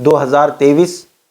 2023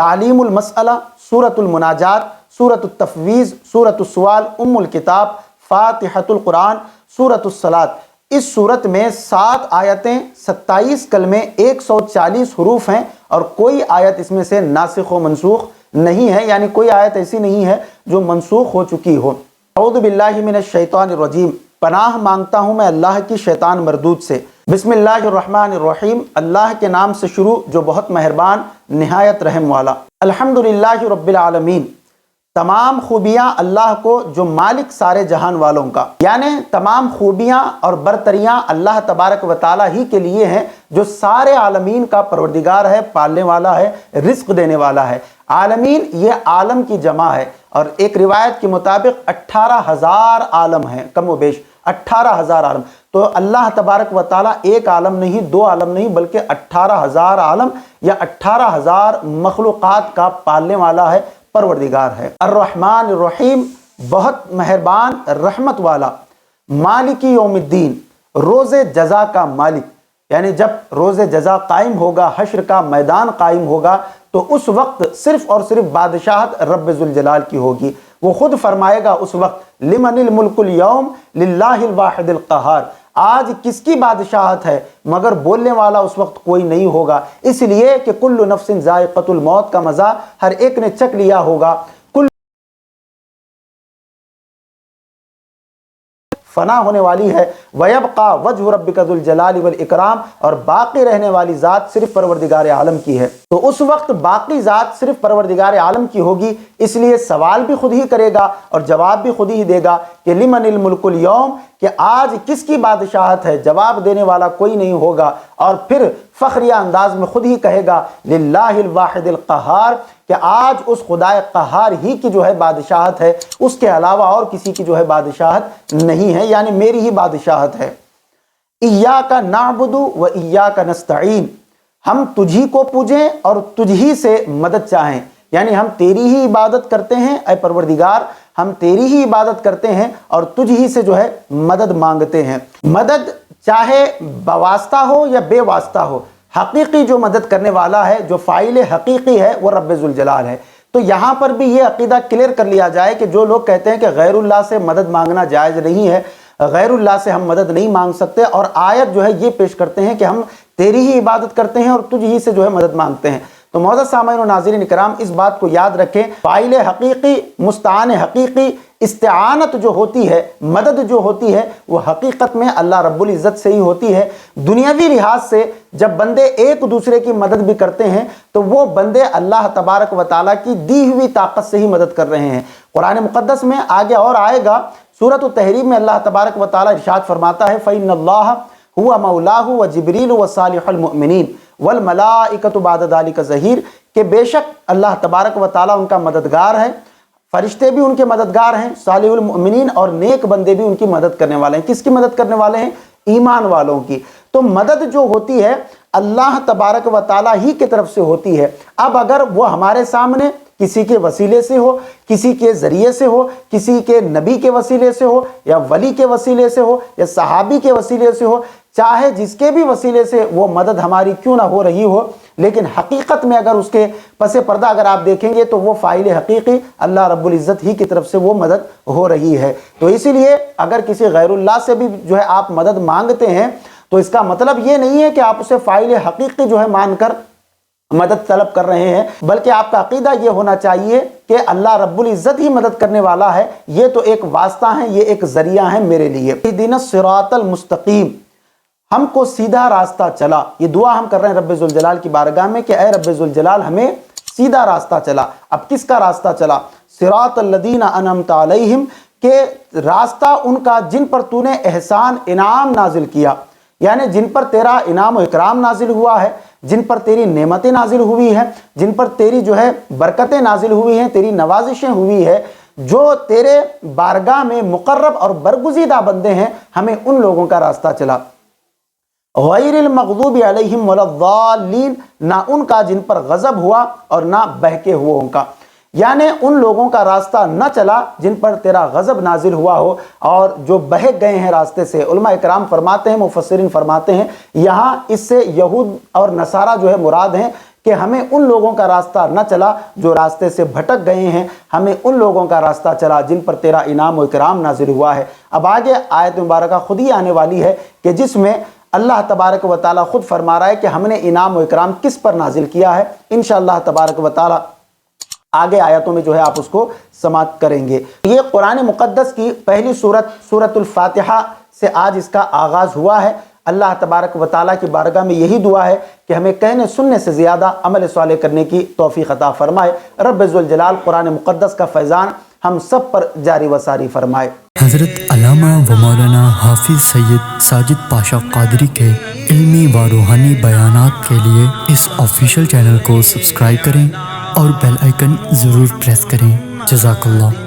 تعلیم المسئلہ، سورۃ المناجات، سورۃ التفویض، سورۃ السوال، الکتاب، فاتحۃ القرآن، سورۃ الصلاۃ۔ اس صورت میں 7 آیتیں، 27 کلمے، 140 حروف ہیں، اور کوئی آیت اس میں سے ناسخ و منسوخ نہیں ہے، یعنی کوئی آیت ایسی نہیں ہے جو منسوخ ہو چکی ہو۔ اعوذ باللہ من الشیطان الرجیم، پناہ مانگتا ہوں میں اللہ کی شیطان مردود سے۔ بسم اللہ الرحمن الرحیم، اللہ کے نام سے شروع جو بہت مہربان نہایت رحم والا۔ الحمدللہ رب العالمین، تمام خوبیاں اللہ کو جو مالک سارے جہان والوں کا، یعنی تمام خوبیاں اور برتریاں اللہ تبارک و تعالی ہی کے لیے ہیں، جو سارے عالمین کا پروردگار ہے، پالنے والا ہے، رزق دینے والا ہے۔ عالمین یہ عالم کی جمع ہے، اور ایک روایت کے مطابق 18,000 عالم ہیں، کم و بیش 18,000 عالم۔ تو اللہ تبارک و تعالی ایک عالم نہیں، 2 عالم نہیں، بلکہ 18,000 عالم یا 18,000 مخلوقات کا پالنے والا ہے، پروردگار ہے۔ الرحمن الرحیم، بہت مہربان رحمت والا۔ مالک یوم الدین، روز جزا کا مالک، یعنی جب روز جزا قائم ہوگا، حشر کا میدان قائم ہوگا، تو اس وقت صرف اور صرف بادشاہت رب ذوالجلال کی ہوگی۔ وہ خود فرمائے گا اس وقت، لمن الملک اليوم للہ الواحد القہار، آج کس کی بادشاہت ہے، مگر بولنے والا اس وقت کوئی نہیں ہوگا، اس لیے کہ کل نفس ذائقۃ الموت کا مزہ ہر ایک نے چکھ لیا ہوگا، کل فنا ہونے والی ہے۔ وَيَبْقَى وَجْهُ رَبِّكَ ذُو الْجَلَالِ وَالْإِكْرَامِ، اور باقی رہنے والی ذات صرف پروردگار عالم کی ہے۔ تو اس وقت باقی ذات صرف پروردگار عالم کی ہوگی، اس لیے سوال بھی خود ہی کرے گا اور جواب بھی خود ہی دے گا کہ لمن الملک اليوم، کہ آج کس کی بادشاہت ہے، جواب دینے والا کوئی نہیں ہوگا، اور پھر فخریہ انداز میں خود ہی کہے گا للہ الواحد القہار، کہ آج اس خدائے قہار ہی کی جو ہے بادشاہت ہے، اس کے علاوہ اور کسی کی جو ہے بادشاہت نہیں ہے، یعنی میری ہی بادشاہت ہے۔ ایاک نعبد و ایاک نستعین، ہم تجھی کو پوجیں اور تجھی سے مدد چاہیں، یعنی ہم تیری ہی عبادت کرتے ہیں اے پروردگار، ہم تیری ہی عبادت کرتے ہیں اور تجھ ہی سے جو ہے مدد مانگتے ہیں۔ مدد چاہے بواسطہ ہو یا بے واسطہ ہو، حقیقی جو مدد کرنے والا ہے، جو فاعل حقیقی ہے، وہ رب ذوالجلال ہے۔ تو یہاں پر بھی یہ عقیدہ کلیئر کر لیا جائے کہ جو لوگ کہتے ہیں کہ غیر اللہ سے مدد مانگنا جائز نہیں ہے، غیر اللہ سے ہم مدد نہیں مانگ سکتے، اور آیت جو ہے یہ پیش کرتے ہیں کہ ہم تیری ہی عبادت کرتے ہیں اور تجھ ہی سے جو ہے مدد مانگتے ہیں، تو معزز سامعین و ناظرین کرام، اس بات کو یاد رکھیں، فاعل حقیقی، مستعان حقیقی، استعانت جو ہوتی ہے، مدد جو ہوتی ہے، وہ حقیقت میں اللہ رب العزت سے ہی ہوتی ہے۔ دنیاوی لحاظ سے جب بندے ایک دوسرے کی مدد بھی کرتے ہیں تو وہ بندے اللہ تبارک و تعالیٰ کی دی ہوئی طاقت سے ہی مدد کر رہے ہیں۔ قرآن مقدس میں آگے اور آئے گا، سورۃ التحریم میں اللہ تبارک و تعالیٰ ارشاد فرماتا ہے فَإِنَّ اللَّهَ هُوَ مَوْلَاهُ وَجِبْرِيلُ وَصَالِحُ الْمُؤْمِنِينَ وَالْمَلَائِكَةُ بَعْدَ ذَلِكَ ظَهِيرٌ، کہ بے شک اللہ تبارک و تعالیٰ ان کا مددگار ہے، فرشتے بھی ان کے مددگار ہیں، صالح المؤمنین اور نیک بندے بھی ان کی مدد کرنے والے ہیں۔ کس کی مدد کرنے والے ہیں؟ ایمان والوں کی۔ تو مدد جو ہوتی ہے اللہ تبارک و تعالیٰ ہی کی طرف سے ہوتی ہے۔ اب اگر وہ ہمارے سامنے کسی کے وسیلے سے ہو، کسی کے ذریعے سے ہو، کسی کے نبی کے وسیلے سے ہو، یا ولی کے وسیلے سے ہو، یا صحابی کے وسیلے سے ہو، چاہے جس کے بھی وسیلے سے وہ مدد ہماری کیوں نہ ہو رہی ہو، لیکن حقیقت میں اگر اس کے پس پردہ اگر آپ دیکھیں گے تو وہ فاعل حقیقی اللہ رب العزت ہی کی طرف سے وہ مدد ہو رہی ہے۔ تو اسی لیے اگر کسی غیر اللہ سے بھی جو ہے آپ مدد مانگتے ہیں تو اس کا مطلب یہ نہیں ہے کہ آپ اسے فاعل حقیقی جو ہے مان کر مدد طلب کر رہے ہیں، بلکہ آپ کا عقیدہ یہ ہونا چاہیے کہ اللہ رب العزت ہی مدد کرنے والا ہے، یہ تو ایک واسطہ ہے، یہ ایک ذریعہ ہے میرے لیے۔ اہدنا الصراط المستقیم، ہم کو سیدھا راستہ چلا۔ یہ دعا ہم کر رہے ہیں رب ذوالجلال کی بارگاہ میں کہ اے رب ذوالجلال ہمیں سیدھا راستہ چلا۔ اب کس کا راستہ چلا؟ صراط الذین انعمت علیہم، کہ راستہ ان کا جن پر تو نے احسان انعام نازل کیا، یعنی جن پر تیرا انعام و اکرام نازل ہوا ہے، جن پر تیری نعمتیں نازل ہوئی ہیں، جن پر تیری جو ہے برکتیں نازل ہوئی ہیں، تیری نوازشیں ہوئی ہے، جو تیرے بارگاہ میں مقرب اور برگزیدہ بندے ہیں، ہمیں ان لوگوں کا راستہ چلا۔ غیر المغضوب علیہم ولا الضالین، نہ ان کا جن پر غضب ہوا اور نہ بہکے ہوئے کا، یعنی ان لوگوں کا راستہ نہ چلا جن پر تیرا غضب نازل ہوا ہو اور جو بہک گئے ہیں راستے سے۔ علماء اکرام فرماتے ہیں، مفسرین فرماتے ہیں، یہاں اس سے یہود اور نصارہ جو ہے مراد ہیں، کہ ہمیں ان لوگوں کا راستہ نہ چلا جو راستے سے بھٹک گئے ہیں، ہمیں ان لوگوں کا راستہ چلا جن پر تیرا انعام و اکرام نازل ہوا ہے۔ اب آگے آیت مبارکہ خود ہی آنے والی ہے کہ جس میں اللہ تبارک و تعالیٰ خود فرما رہا ہے کہ ہم نے انعام و اکرام کس پر نازل کیا ہے۔ انشاءاللہ تبارک و تعالیٰ آگے آیتوں میں جو ہے آپ اس کو سماعت کریں گے۔ یہ قرآن مقدس کی پہلی سورۃ الفاتحہ سے آج اس کا آغاز ہوا ہے۔ اللہ تبارک و تعالیٰ کی بارگاہ میں یہی دعا ہے کہ ہمیں کہنے سننے سے زیادہ عمل صالح کرنے کی توفیق عطا فرمائے۔ رب ذوالجلال قرآن مقدس کا فیضان ہم سب پر جاری و ساری فرمائے۔ حضرت علامہ و مولانا حافظ سید ساجد پاشا قادری کے علمی و روحانی بیانات کے لیے اس آفیشیل چینل کو سبسکرائب کریں اور بیل آئیکن ضرور پریس کریں۔ جزاک اللہ۔